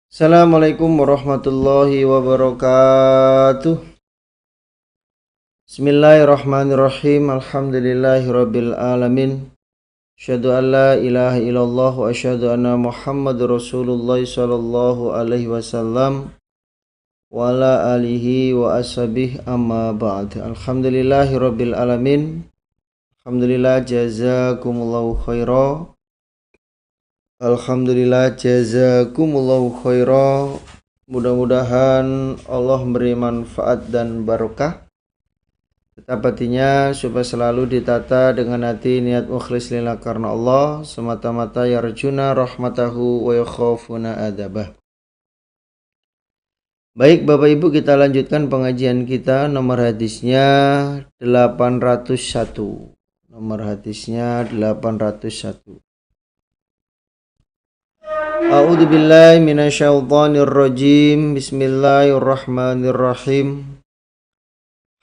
Assalamualaikum warahmatullahi wabarakatuh. Bismillahirrahmanirrahim. Alhamdulillahirabbil alamin. Asyhadu an la ilaha illallah wa asyhadu anna Muhammadur Rasulullah sallallahu alaihi wasallam wa ala alihi wa ashabihi amma ba'd. Alhamdulillahirabbil alamin. Alhamdulillah jazakumullahu khairan. Alhamdulillah jazakumullahu khairan. Mudah-mudahan Allah memberi manfaat dan barokah. Ketapatinya supaya selalu ditata dengan hati niat mukhlis lillah karena Allah, semata-mata yarjuna rahmatahu wa yakhafuna adabah. Baik Bapak Ibu, kita lanjutkan pengajian kita. Nomor hadisnya 801. Nomor hadisnya 801. A'udzu billahi minasyaitonir rajim. Bismillahirrahmanirrahim.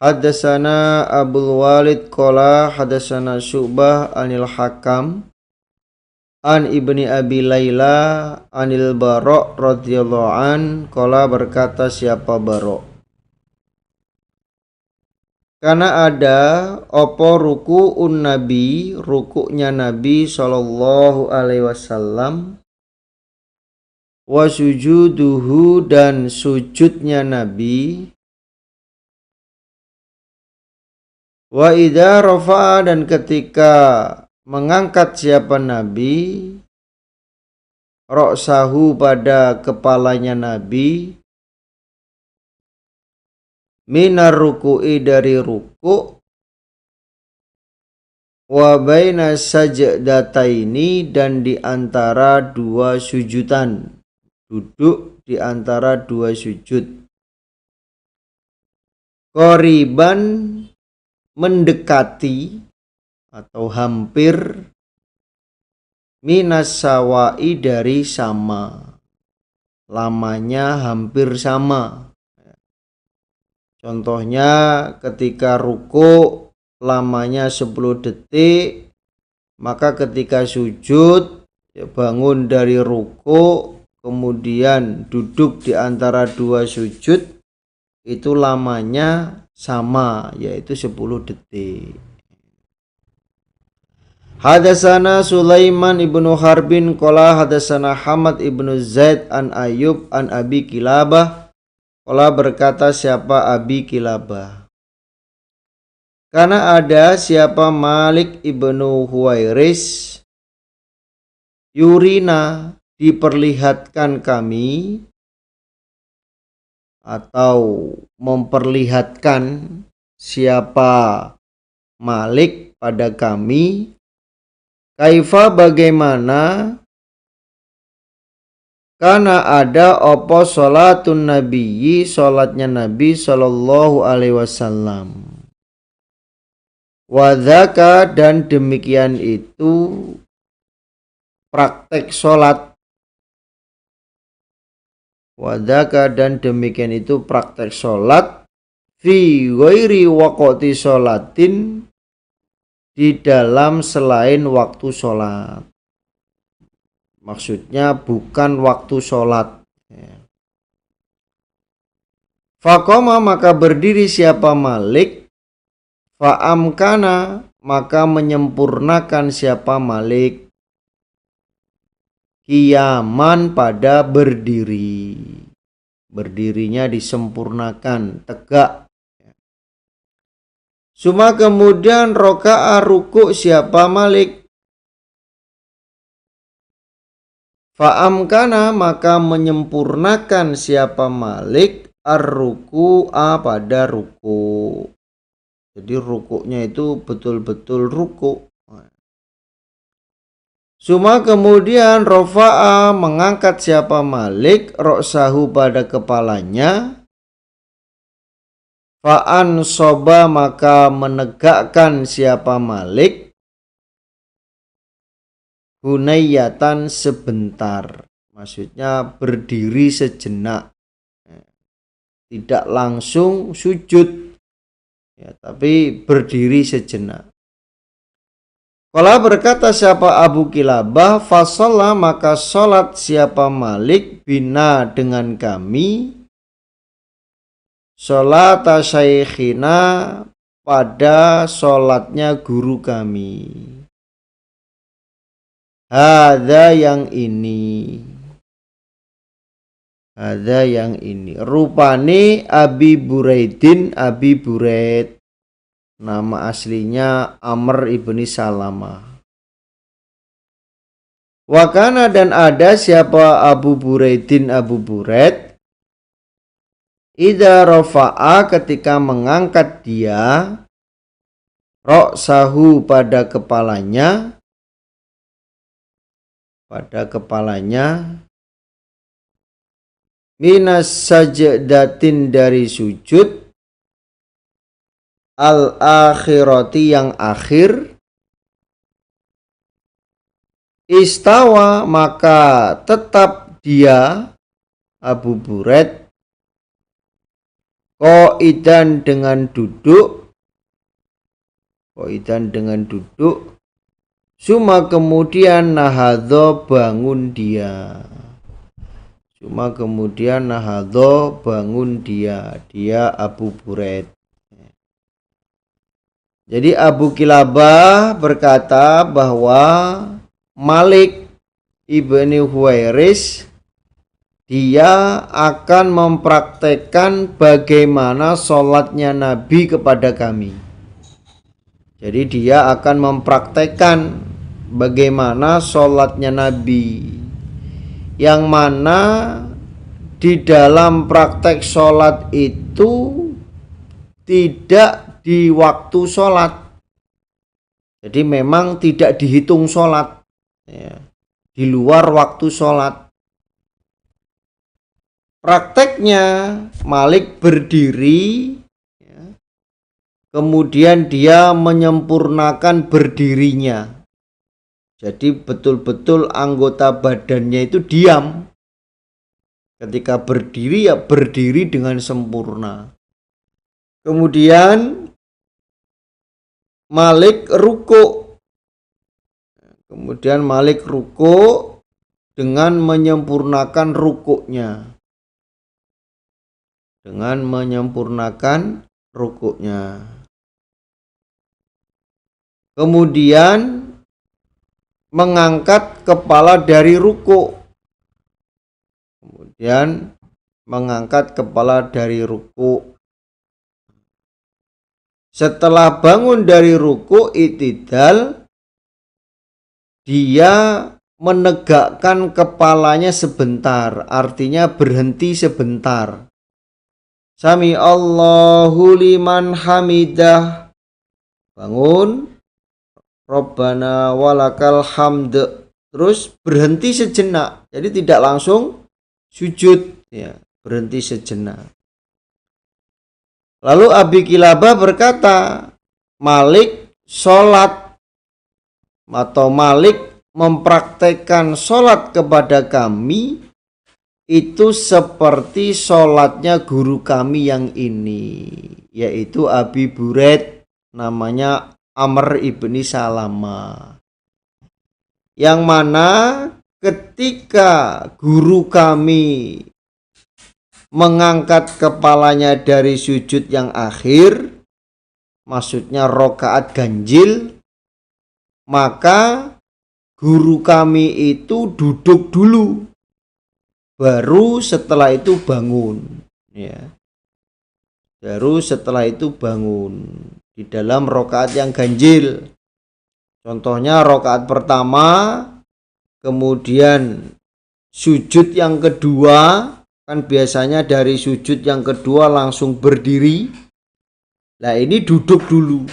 Hadatsana Abdul Walid qala hadatsana Syu'bah anil Hakam an Ibni Abi Laila anil Bara' radhiyallahu an qala berkata siapa Bara', karena ada opo ruku'un Nabi, rukuknya Nabi sallallahu alaihi wasallam, wa sujuduhu dan sujudnya Nabi, wa idza rafa'a dan ketika mengangkat siapa Nabi, ra'sahu pada kepalanya Nabi, minar ruku'i dari ruku', wa baina sajdataini dan di antara dua sujudan, duduk di antara dua sujud, qoriban mendekati atau hampir, minas sawai dari sama, lamanya hampir sama. Contohnya ketika ruku lamanya 10 detik, maka ketika sujud bangun dari ruku kemudian duduk di antara dua sujud itu lamanya sama, yaitu 10 detik. Hadatsana Sulaiman ibnu Harbin qala hadatsana Hamad ibnu Zaid an Ayyub an Abi Kilabah qala berkata siapa Abi Kilabah, karena ada siapa Malik ibnu Huwairis, yurina diperlihatkan kami atau memperlihatkan siapa Malik pada kami, kaifa bagaimana, karena ada opo sholatun nabiyyi sholatnya Nabi sallallahu alaihi wasallam, wadzaka dan demikian itu praktek sholat, wadaka dan demikian itu praktek sholat, fi ghairi waqti sholatin di dalam selain waktu sholat, maksudnya bukan waktu sholat. Faqama maka berdiri siapa Malik, fa'amkana maka menyempurnakan siapa Malik, kiaman pada berdiri, berdirinya disempurnakan, tegak. Suma kemudian roka'a ruku siapa Malik, fa'amkana maka menyempurnakan siapa Malik ar-ruku'a pada ruku. Jadi rukuknya itu betul-betul ruku. Suma kemudian rofa'a mengangkat siapa Malik roksahu pada kepalanya, fa'an soba maka menegakkan siapa Malik, hunayyatan sebentar, maksudnya berdiri sejenak, tidak langsung sujud ya, tapi berdiri sejenak. Qala berkata siapa Abu Kilabah, fasalla maka sholat siapa Malik bina dengan kami, sholata syaikhina pada sholatnya guru kami. Ada yang ini. Ada yang ini. Rupane Abi Buraidin, Abi Buraid. Nama aslinya Amr ibni Salamah. Wakana dan ada siapa Abu Buraidin, Abu Buraid. Idza rafa'a ketika mengangkat dia ra'sahu pada kepalanya minas sajdatin dari sujud al-akhirati yang akhir, istawa maka tetap dia Abu Buraid qaidan dengan duduk, suma kemudian nahadho bangun dia. Dia Abu Buraid. Jadi Abu Kilabah berkata bahwa Malik ibni Huwairis dia akan mempraktekkan bagaimana sholatnya Nabi kepada kami. Jadi dia akan mempraktekkan bagaimana sholatnya Nabi, yang mana di dalam praktek sholat itu tidak di waktu sholat. Jadi memang tidak dihitung sholat ya, di luar waktu sholat. Prakteknya Malik berdiri ya, kemudian dia menyempurnakan berdirinya. Jadi betul-betul anggota badannya itu diam. Ketika berdiri ya berdiri dengan sempurna. Kemudian Malik ruku. Dengan menyempurnakan rukuknya. Kemudian mengangkat kepala dari ruku. Setelah bangun dari ruku i'tidal, dia menegakkan kepalanya sebentar, artinya berhenti sebentar. Sami Allahu liman hamidah. Bangun. Rabbana walakal hamd. Terus berhenti sejenak. Jadi tidak langsung sujud ya, berhenti sejenak. Lalu Abi Kilabah berkata, Malik sholat atau Malik mempraktekkan sholat kepada kami itu seperti sholatnya guru kami yang ini, yaitu Abi Buraid, namanya Amr ibni Salamah, yang mana ketika guru kami mengangkat kepalanya dari sujud yang akhir, maksudnya rokaat ganjil, maka guru kami itu duduk dulu, baru setelah itu bangun ya. Di dalam rokaat yang ganjil. Contohnya rokaat pertama, kemudian sujud yang kedua, kan biasanya dari sujud yang kedua langsung berdiri. Nah ini duduk dulu.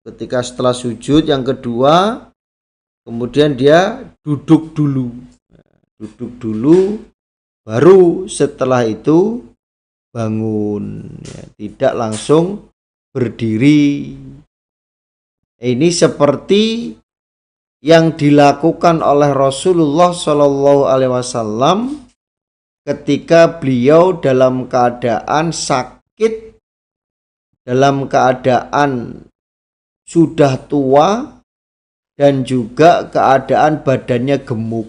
Ketika setelah sujud yang kedua, kemudian dia duduk dulu, baru setelah itu bangun ya, tidak langsung berdiri. Ini seperti yang dilakukan oleh Rasulullah SAW ketika beliau dalam keadaan sakit, dalam keadaan sudah tua, dan juga keadaan badannya gemuk.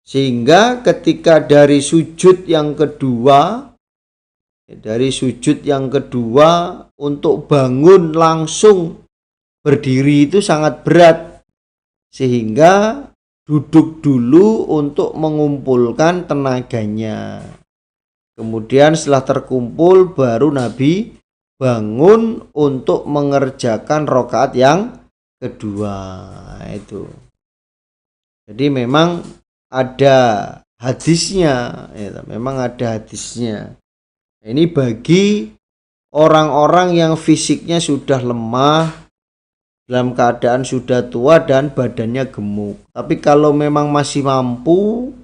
Sehingga ketika dari sujud yang kedua untuk bangun langsung berdiri itu sangat berat, sehingga duduk dulu untuk mengumpulkan tenaganya. Kemudian setelah terkumpul baru Nabi bangun untuk mengerjakan rakaat yang kedua itu. Jadi memang ada hadisnya, memang ada hadisnya. Ini bagi orang-orang yang fisiknya sudah lemah, dalam keadaan sudah tua dan badannya gemuk. Tapi kalau memang masih mampu,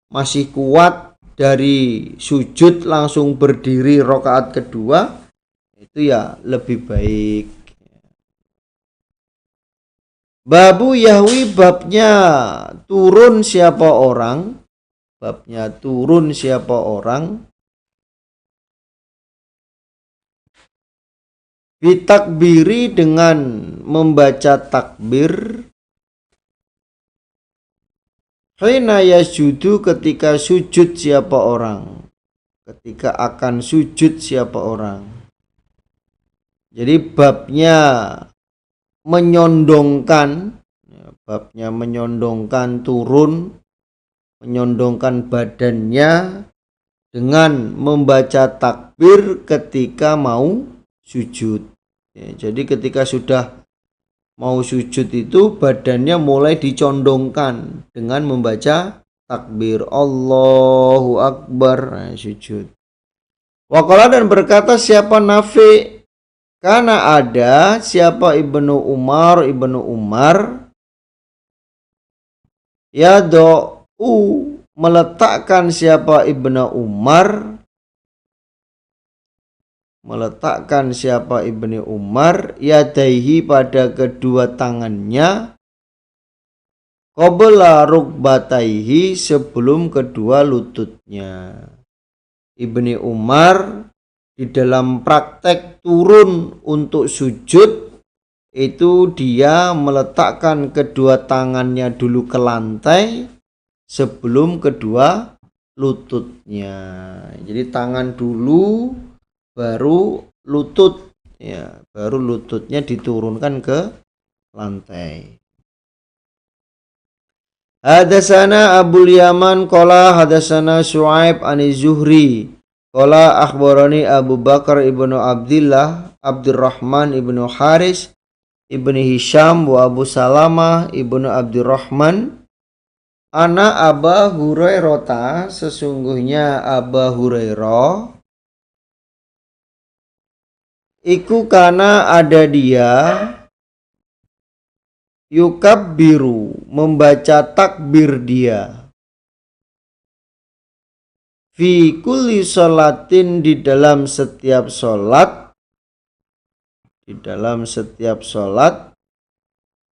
masih kuat, dari sujud langsung berdiri rakaat kedua, itu ya lebih baik. Babu Yahwi, babnya turun siapa orang, bitakbiri, dengan membaca takbir, hina yasjudu, ketika sujud siapa orang, ketika akan sujud siapa orang. Jadi babnya menyondongkan turun, menyondongkan badannya dengan membaca takbir ketika mau sujud. Jadi ketika sudah mau sujud itu badannya mulai dicondongkan dengan membaca takbir Allahu Akbar, sujud. Waqala, dan berkata siapa Nafi, karena ada siapa Ibnu Umar ya do'u, meletakkan siapa Ibnu Umar yadaihi, pada kedua tangannya, qabla rukbataihi, sebelum kedua lututnya. Ibnu Umar di dalam praktek turun untuk sujud itu dia meletakkan kedua tangannya dulu ke lantai sebelum kedua lututnya. Jadi tangan dulu baru lutut, baru lututnya diturunkan ke lantai. Hadasana Abul Yaman qala hadasana Syuaib ani Zuhri qala akhbarani Abu Bakar ibnu Abdurrahman ibnu Haris ibnu Hisham wa Abu Salamah ibnu Abdurrahman ana Aba Hurairah, sesungguhnya Aba Hurairah iku kana ada dia yukabbiru, membaca takbir dia, fi kulli sholatin, di dalam setiap sholat,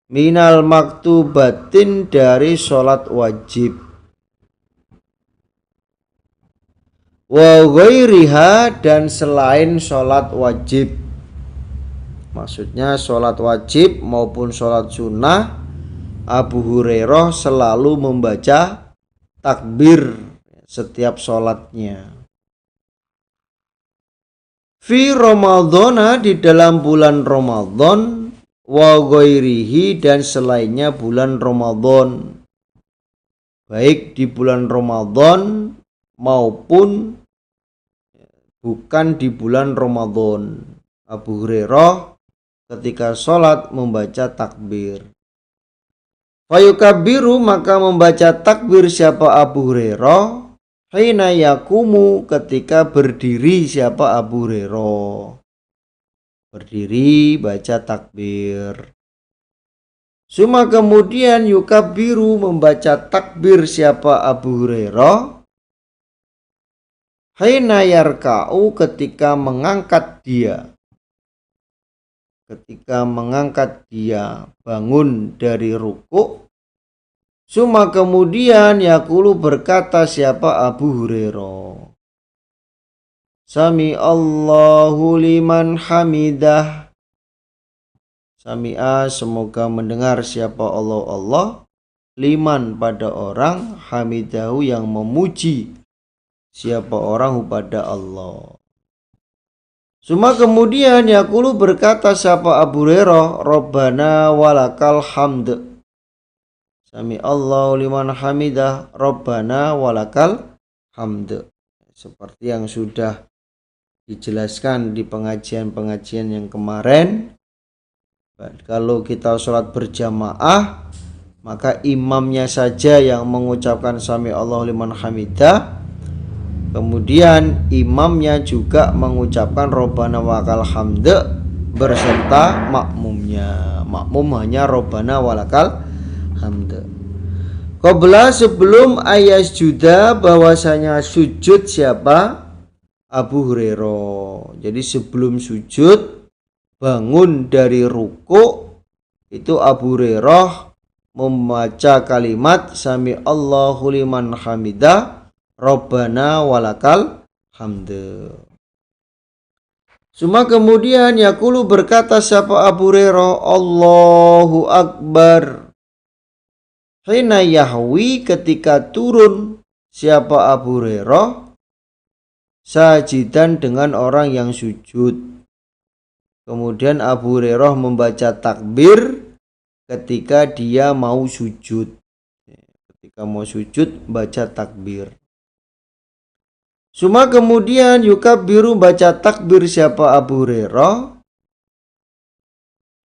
minal maktubatin, dari sholat wajib, wa ghairiha, dan selain sholat wajib. Maksudnya sholat wajib maupun sholat sunnah, Abu Hurairah selalu membaca takbir setiap sholatnya. Fi Ramadhana, di dalam bulan Ramadan, wa ghairihi, dan selainnya bulan Ramadan, baik di bulan Ramadan maupun bukan di bulan Ramadan. Abu Hurairah ketika sholat membaca takbir. Fayukabiru, maka membaca takbir siapa Abu Hurairah, hina yakumu, ketika berdiri siapa Abu Hurairah, berdiri baca takbir. Suma, kemudian yukabiru, membaca takbir siapa Abu Hurairah, hina yarka'u, ketika mengangkat dia bangun dari rukuk. Suma, kemudian yaqulu, berkata siapa Abu Hurairah, Sami Allahu liman hamidah, Sami'a semoga mendengar siapa Allah liman pada orang hamidahu yang memuji siapa orang pada Allah. Suma kemudian yaqulu berkata siapa Abu Hurairah, Rabbana walakal hamd. Sami Allahu liman hamidah, Rabbana walakal hamd. Seperti yang sudah dijelaskan di pengajian-pengajian yang kemarin, kalau kita sholat berjamaah maka imamnya saja yang mengucapkan sami Allahu liman hamidah, kemudian imamnya juga mengucapkan Rabbana walakal hamd berserta makmumnya. Makmum hanya Rabbana walakal hamd. Qabla sebelum ayat juda bahwasanya sujud siapa? Abu Hurairah. Jadi sebelum sujud bangun dari ruku itu Abu Hurairah membaca kalimat sami Allahu liman hamidah Rabbana walakal hamd. Suma kemudian yaqulu berkata siapa Abu Hurairah, Allahu Akbar. Hina yahwi ketika turun siapa Abu Hurairah sajidan dengan orang yang sujud. Kemudian Abu Hurairah membaca takbir ketika dia mau sujud. Ketika mau sujud baca takbir. Suma kemudian yukabbiru baca takbir siapa Abu Hurairah.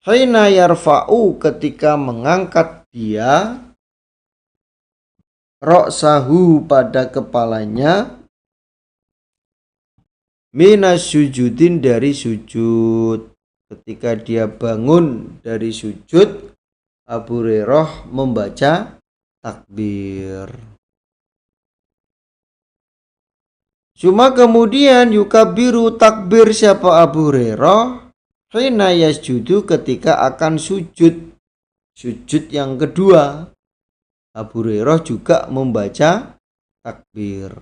Hina yarfa'u ketika mengangkat dia ra'sahu pada kepalanya minas sujudin dari sujud. Ketika dia bangun dari sujud Abu Hurairah membaca takbir. Cuma kemudian yukabiru takbir siapa Abu Hurairah hina yasjudu ketika akan sujud. Sujud yang kedua Abu Hurairah juga membaca takbir.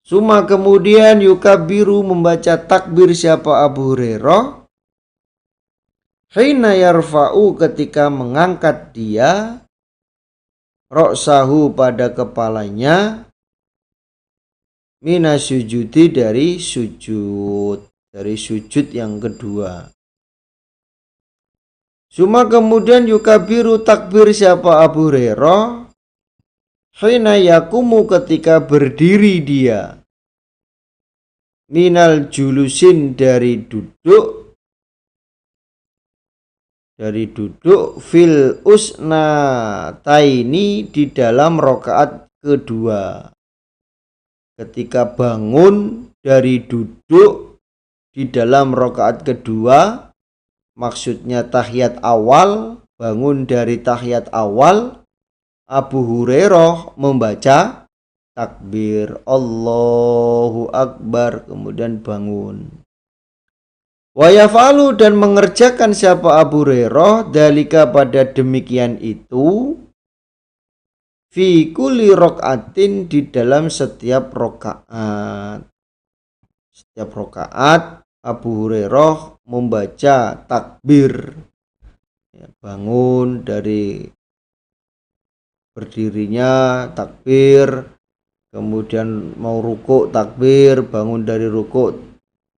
Suma kemudian yukabiru membaca takbir siapa Abu Hurairah hina yarfa'u ketika mengangkat dia ra'sahu pada kepalanya minas sujudi dari sujud yang kedua. Suma kemudian yukabiru takbir siapa Abu Hurairah hina yakumu ketika berdiri dia minal julusin dari duduk fil usnataini di dalam rakaat kedua. Ketika bangun dari duduk di dalam rakaat kedua, maksudnya tahiyat awal, bangun dari tahiyat awal, Abu Hurairah membaca takbir Allahu Akbar kemudian bangun. Wa yafalu dan mengerjakan siapa Abu Hurairah dalika pada demikian itu fi kulli rakaatin di dalam setiap rakaat. Setiap rakaat Abu Hurairah membaca takbir. Bangun dari berdirinya takbir, kemudian mau ruku takbir, bangun dari ruku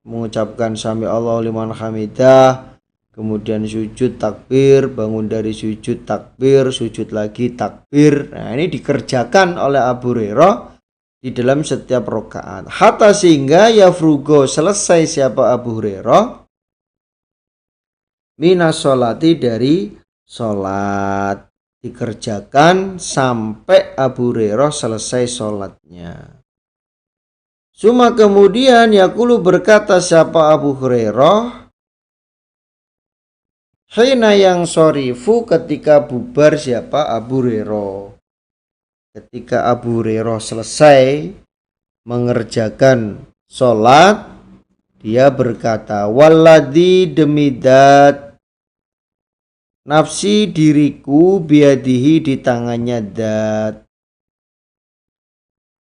mengucapkan sami Allahu liman hamidah, kemudian sujud takbir, bangun dari sujud takbir, sujud lagi takbir. Nah, ini dikerjakan oleh Abu Hurairah di dalam setiap rakaat. Hatta sehingga yafrugo selesai siapa Abu Hurairah minas sholati dari sholat. Dikerjakan sampai Abu Hurairah selesai sholatnya. Suma kemudian yaqulu berkata siapa Abu Hurairah hina yang shorifu ketika bubar siapa Abu Hurairah. Ketika Abu Hurairah selesai mengerjakan sholat, dia berkata, walladzi demidat nafsi diriku biadihi di tangannya dat.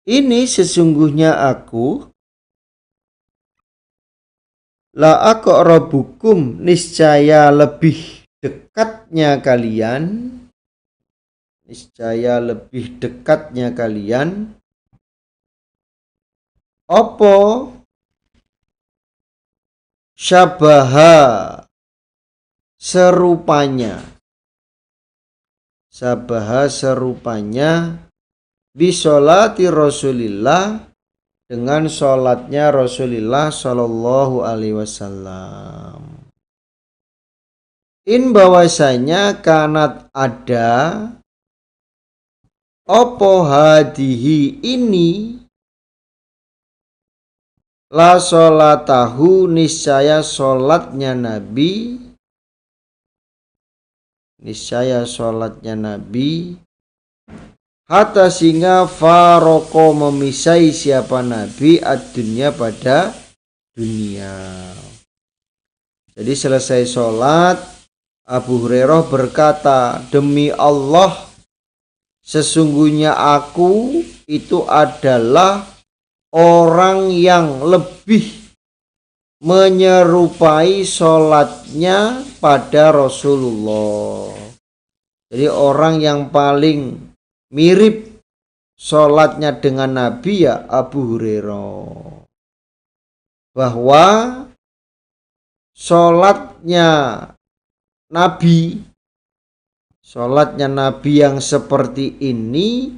Ini sesungguhnya aku la aqrabukum, niscaya lebih dekatnya kalian, niscaya lebih dekatnya kalian apa syabaha, serupanya, syabaha serupanya bisolati Rasulillah, dengan sholatnya Rasulullah Shallallahu Alaihi Wasallam. In bahwasanya kanat ada opo hadihi ini la sholatahu, niscaya sholatnya Nabi, niscaya sholatnya Nabi, hatta sehingga faroko memisai siapa Nabi ad-dunya pada dunia. Jadi selesai sholat, Abu Hurairah berkata, demi Allah, sesungguhnya aku itu adalah orang yang lebih menyerupai sholatnya pada Rasulullah. Jadi orang yang paling mirip sholatnya dengan Nabi ya Abu Hurairah. Bahwa sholatnya Nabi yang seperti ini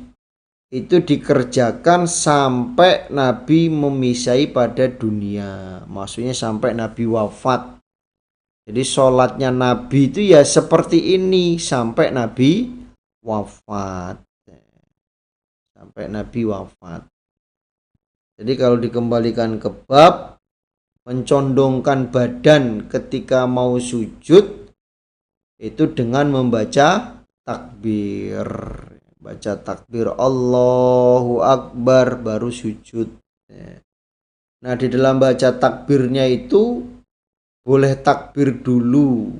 itu dikerjakan sampai Nabi memisai pada dunia. Maksudnya sampai Nabi wafat. Jadi sholatnya Nabi itu ya seperti ini sampai Nabi wafat. Sampai Nabi wafat. Jadi kalau dikembalikan ke bab mencondongkan badan ketika mau sujud itu dengan membaca takbir. Baca takbir Allahu Akbar baru sujud. Nah, di dalam baca takbirnya itu boleh takbir dulu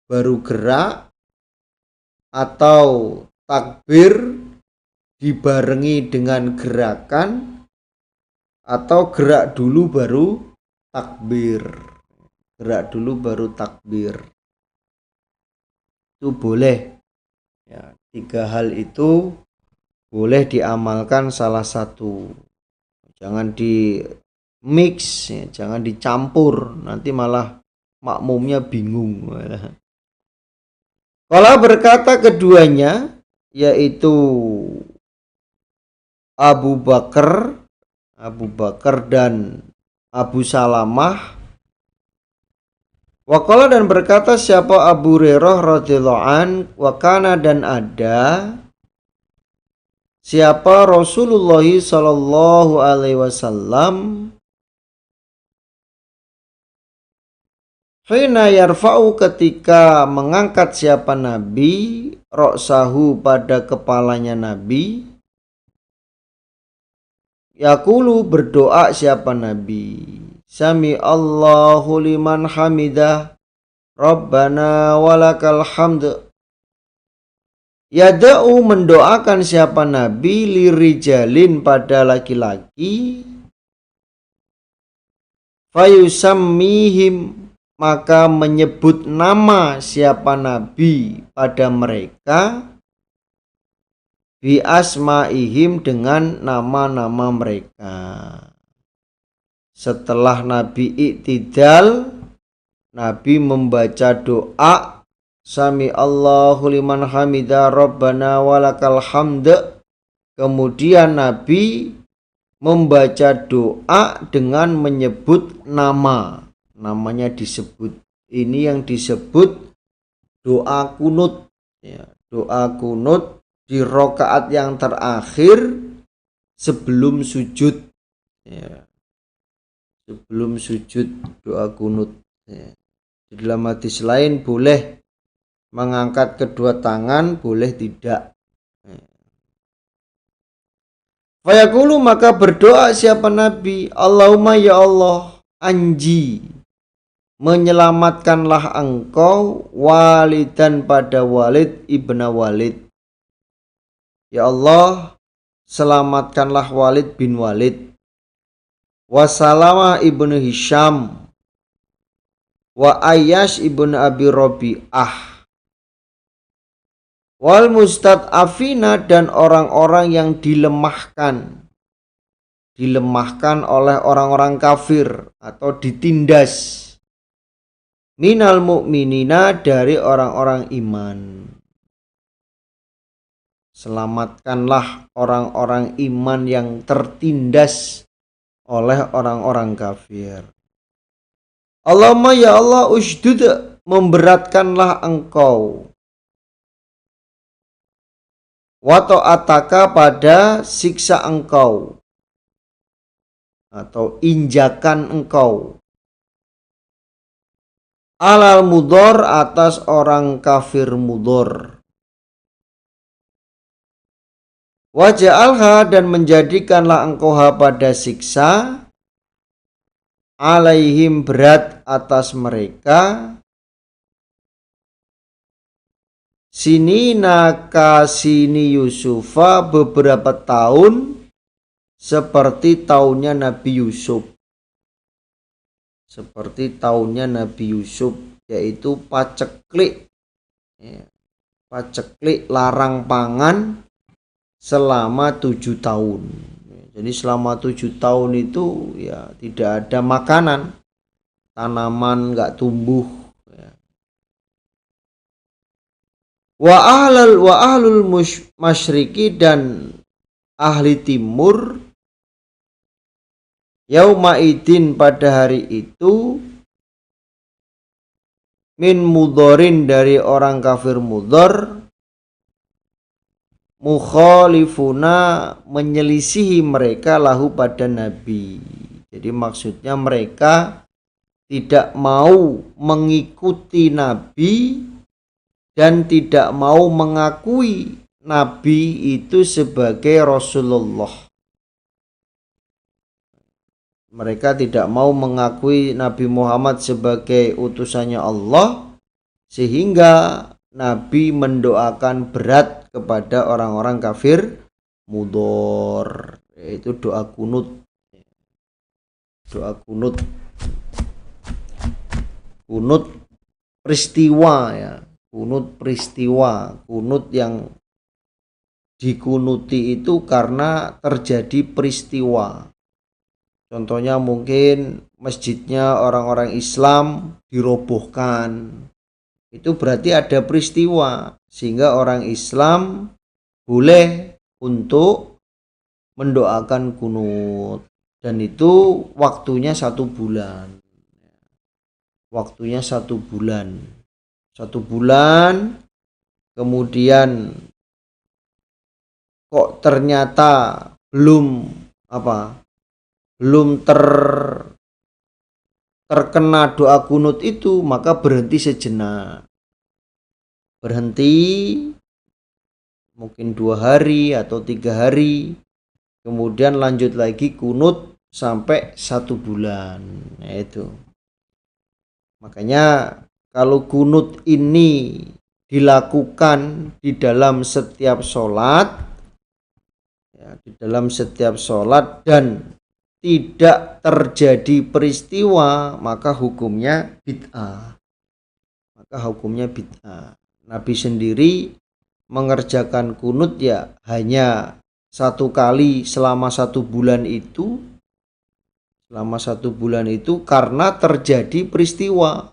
baru gerak, atau takbir dibarengi dengan gerakan, atau gerak dulu baru takbir. Gerak dulu baru takbir. Itu boleh. Ya, 3 hal itu boleh diamalkan salah satu. Jangan di mix, ya, jangan dicampur, nanti malah makmumnya bingung. Kalau berkata keduanya, yaitu Abu Bakar dan Abu Salamah. Waqala, dan berkata siapa Abu Hurairah radhiyallahu an, wakana, dan ada siapa Rasulullah sallallahu alaihi wasallam hina yarfa'u, ketika mengangkat siapa Nabi ra'sahu, pada kepalanya Nabi, yaqulu, berdoa siapa Nabi, sami Allahu liman hamidah, Rabbana walakal hamd. Yada'u, mendoakan siapa Nabi, lirijalin, pada laki-laki, fayusammihim, maka menyebut nama siapa Nabi pada mereka, bi asma'ihim, dengan nama-nama mereka. Setelah Nabi iktidal, Nabi membaca doa sami Allahu liman hamidah Rabbana walakal hamd. Kemudian Nabi membaca doa dengan menyebut nama. Namanya disebut. Ini yang disebut doa kunut. Ya, doa kunut di rakaat yang terakhir sebelum sujud. Ya, sebelum sujud doa kunut. Ya. Di dalam hadis lain boleh mengangkat kedua tangan, boleh tidak. Fayaqulu, maka berdoa siapa Nabi, Allahumma ya Allah, anji, menyelamatkanlah engkau walidan, pada Walid ibna Walid. Ya Allah, selamatkanlah Walid bin Walid. Wasalama ibnu Hisham, wa Ayyash ibn Abi Rabi'ah, wal mustad'afina, dan orang-orang yang dilemahkan oleh orang-orang kafir atau ditindas, minal mu'minina, dari orang-orang iman. Selamatkanlah orang-orang iman yang tertindas oleh orang-orang kafir. Allahumma ya Allah, ushdud, memberatkanlah engkau, wa ta'ataka, pada siksa engkau atau injakan engkau, alal mudor, atas orang kafir mudor. Waja'alha, dan menjadikanlah engkau pada siksa, alaihim, berat atas mereka, sinina kasini Yusufa, beberapa tahun seperti tahunnya Nabi Yusuf. Seperti tahunnya Nabi Yusuf, yaitu paceklik, paceklik larang pangan selama 7 tahun. Jadi selama 7 tahun itu ya tidak ada makanan, tanaman nggak tumbuh. Wa ahlul masyriki, dan ahli timur, yauma idin, pada hari itu, min mudorin, dari orang kafir mudor, mukhalifuna, menyelisihi mereka, lahu, pada Nabi. Jadi maksudnya mereka tidak mau mengikuti Nabi dan tidak mau mengakui Nabi itu sebagai Rasulullah. Mereka tidak mau mengakui Nabi Muhammad sebagai utusannya Allah, sehingga Nabi mendoakan berat kepada orang-orang kafir mudor, yaitu doa kunut. Doa kunut, kunut peristiwa ya, kunut peristiwa, kunut yang dikunuti itu karena terjadi peristiwa. Contohnya mungkin masjidnya orang-orang Islam dirobohkan, itu berarti ada peristiwa, sehingga orang Islam boleh untuk mendoakan kunut, dan itu waktunya 1 bulan. Waktunya 1 bulan. 1 bulan, kemudian kok ternyata belum terkena doa kunut itu, maka berhenti sejenak. Berhenti mungkin 2 hari atau 3 hari, kemudian lanjut lagi kunut sampai 1 bulan. Nah itu. Makanya kalau kunut ini dilakukan di dalam setiap sholat, ya, di dalam setiap sholat dan tidak terjadi peristiwa, maka hukumnya bid'ah. Maka hukumnya bid'ah. Nabi sendiri mengerjakan kunut ya hanya 1 kali selama 1 bulan itu. Selama 1 bulan itu karena terjadi peristiwa,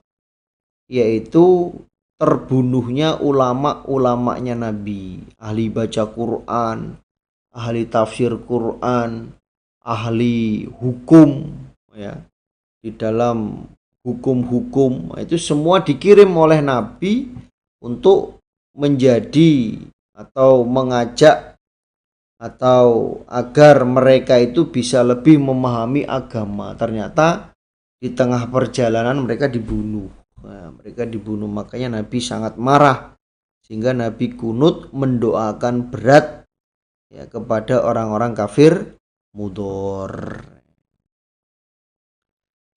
yaitu terbunuhnya ulama-ulamanya Nabi, ahli baca Quran, ahli tafsir Quran, ahli hukum ya, di dalam hukum-hukum itu semua dikirim oleh Nabi untuk menjadi atau mengajak atau agar mereka itu bisa lebih memahami agama. Ternyata di tengah perjalanan mereka dibunuh. Nah, mereka dibunuh, makanya Nabi sangat marah, sehingga Nabi kunut mendoakan berat ya kepada orang-orang kafir mudor.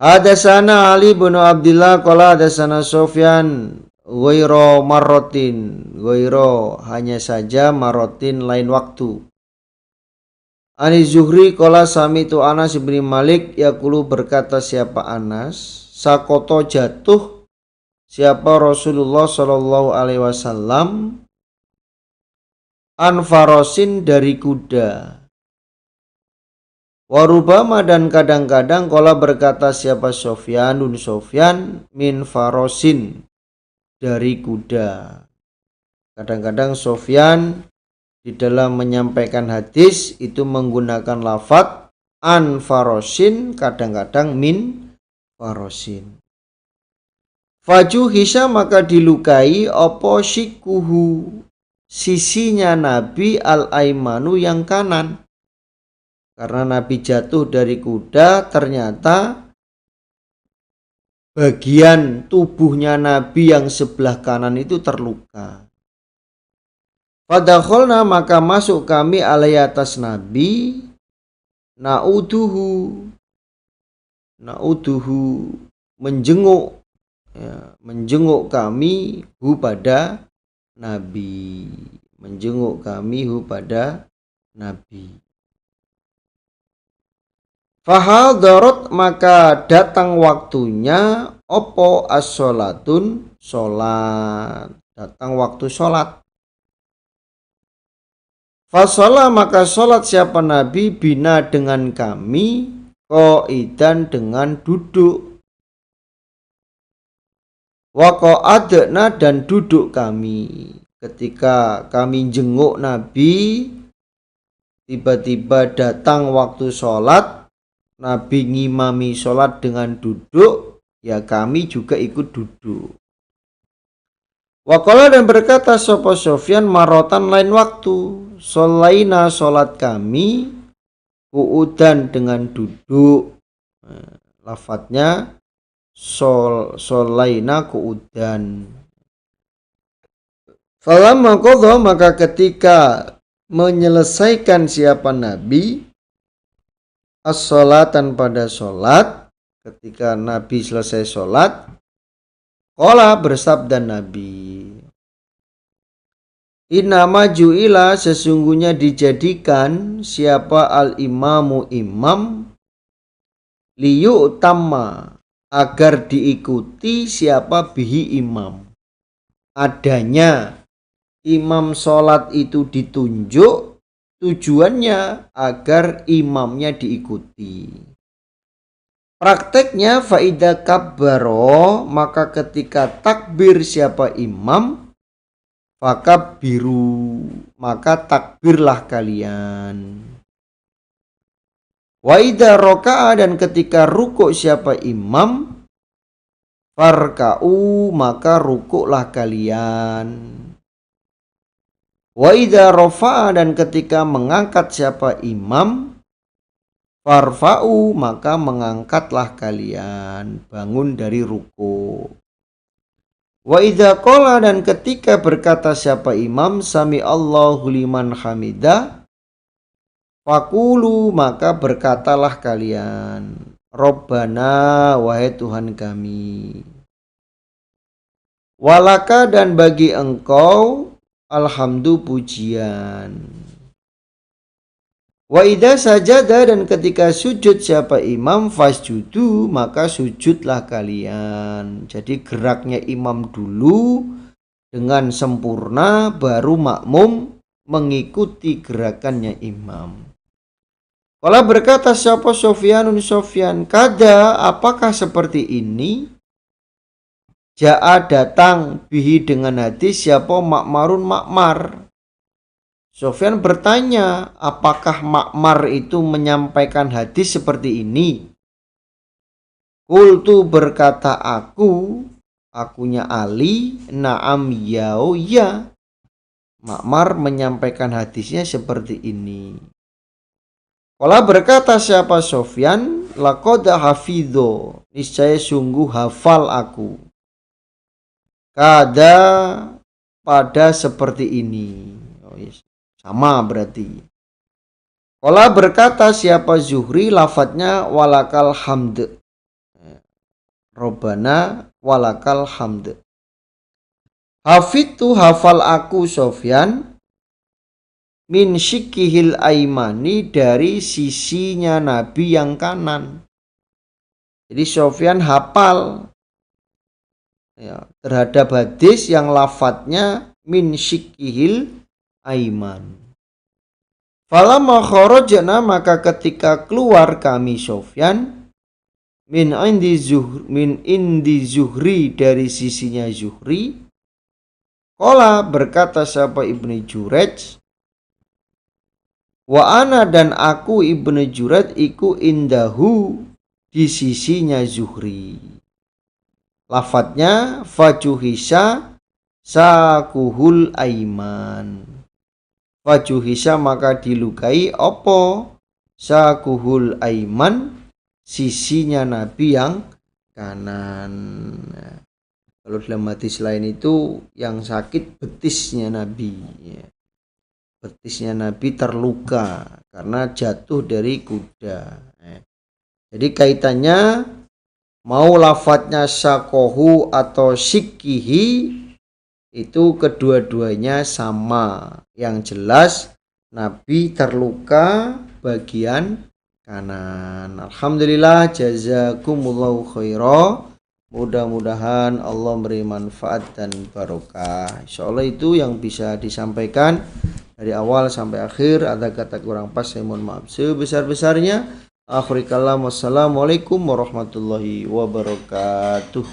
Hadasana Ali bin Abdullah qala hadasana Sufyan ghairo marrotin, ghairo hanya saja, marrotin lain waktu. Ani Zuhri qala sami'tu Anas bin Malik yaqulu berkata siapa Anas, sakoto jatuh siapa Rasulullah sallallahu alaihi wasallam anfarosin dari kuda. Warubama dan kadang-kadang qala berkata siapa Sofyanun Sofyan min farosin dari kuda. Kadang-kadang Sofyan di dalam menyampaikan hadis itu menggunakan lafadz an farosin, kadang-kadang min farosin. Fajuhisha maka dilukai opo shikuhu sisinya Nabi al-aimanu yang kanan. Karena Nabi jatuh dari kuda, ternyata bagian tubuhnya Nabi yang sebelah kanan itu terluka. Fadakholna maka masuk kami alai atas Nabi na'uduhu menjenguk menjenguk kami hu pada Nabi, menjenguk kami hu pada Nabi. Fahadarat maka datang waktunya opo as-sholatun sholat, datang waktu sholat. Fasolah maka sholat siapa Nabi bina dengan kami qaidan dengan duduk. Wa qa'adna dan duduk kami. Ketika kami jenguk Nabi, tiba-tiba datang waktu sholat, Nabi ngimami sholat dengan duduk, ya kami juga ikut duduk. Waqala dan berkata sapa Sofyan marotan lain waktu, sholaina sholat kami qu'udan dengan duduk. Lafadznya sholaina qu'udan. Falamma qadha maka ketika menyelesaikan siapa Nabi as-sholatan pada sholat, ketika Nabi selesai sholat, qala bersabda Nabi, Innama ju'ila sesungguhnya dijadikan siapa al-imamu imam liyu'tamma agar diikuti siapa bihi imam. Adanya imam sholat itu ditunjuk tujuannya agar imamnya diikuti. Prakteknya faida kabbaro maka ketika takbir siapa imam fakabbiru maka takbirlah kalian. Wa idza raka'a dan ketika rukuk siapa imam farka'u maka rukuklah kalian. Wa idza rafa'a dan ketika mengangkat siapa imam farfa'u maka mengangkatlah kalian, bangun dari rukuk. Wa idza qala dan ketika berkata siapa imam sami Allahu liman hamidah faqulu maka berkatalah kalian Rabbana wahai Tuhan kami. Walaka dan bagi engkau alhamdu pujian. Wa idza sajada dan ketika sujud siapa imam fasjudu maka sujudlah kalian. Jadi geraknya imam dulu dengan sempurna baru makmum mengikuti gerakannya imam. Qala berkata siapa Sofyanun Sofyan, kada apakah seperti ini? Ja'a datang bihi dengan hadis siapa Ma'marun Ma'mar. Sofyan bertanya, apakah Ma'mar itu menyampaikan hadis seperti ini? Qultu berkata akunya Ali, na'am yao ya. Ma'mar menyampaikan hadisnya seperti ini. Qala berkata siapa Sofyan, laqad hafidho, niscaya sungguh hafal aku. Kada pada seperti ini. Oh yes. Sama berarti. Qala berkata siapa Zuhri lafadznya walakal hamd. Robbana walakal hamd. Hafidtu hafal aku Sofyan min syikihil aimani, dari sisinya Nabi yang kanan. Jadi Sofyan hafal ya, terhadap hadis yang lafadznya min syikihil aiman. Falamma kharajna, maka ketika keluar kami Sofyan, min indi Zuhri, dari sisinya Zuhri, qala, berkata siapa Ibnu Jurayj, wa ana, dan aku Ibnu Jurayj iku indahu, di sisinya Zuhri. Lafadznya fajuhisa sakuhul aiman. Fajuhisa, maka dilukai opo sakuhul aiman, sisinya Nabi yang kanan. Kalau dalam hadis lain itu yang sakit betisnya Nabi. Betisnya Nabi terluka karena jatuh dari kuda. Jadi kaitannya mau lafadznya sakohu atau sikihi, itu kedua-duanya sama. Yang jelas Nabi terluka bagian kanan. Alhamdulillah, jazakumullahu khairah. Mudah-mudahan Allah beri manfaat dan barokah. Insyaallah itu yang bisa disampaikan dari awal sampai akhir. Ada kata kurang pas, saya mohon maaf sebesar-besarnya. Akhirul kalam, wassalamualaikum warahmatullahi wabarakatuh.